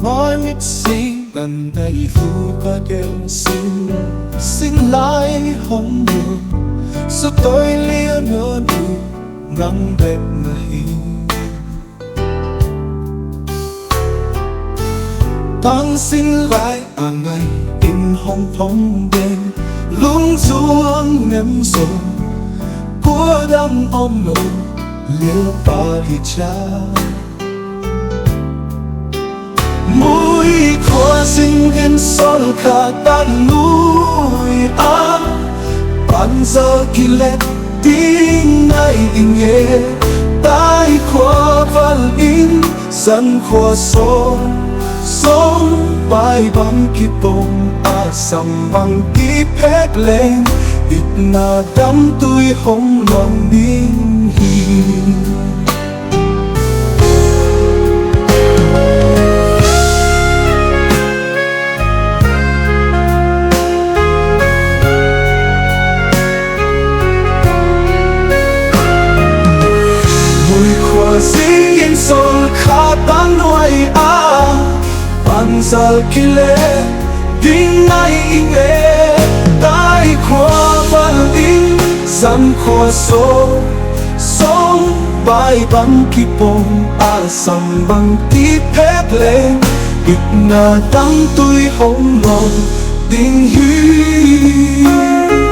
nói mít xí lần này vui qua kêu xin lái không được sao tôi lia nữa đi ngắm đẹp này tăng xin lại ngày in hồng thông đêm lung chuông ngắm rồi của đám ôm nụ liêu ba hi cha mũi của sinh hiên son cả tan núi bạn giờ kỳ lệ tiếng này nghe tai của văn in dân của sống bài bằng kỳ bông sầm bằng kỳ phép lên ít na đắm tôi không lòng nín sinh in sol khá tan nuôi bạn giờ kỳ lệ tiếng này nghe tai khoa văn in dân khoa sống bài bằng kỳ bông sầm bằng tí phép lên ít na đắng tôi không lòng tình huy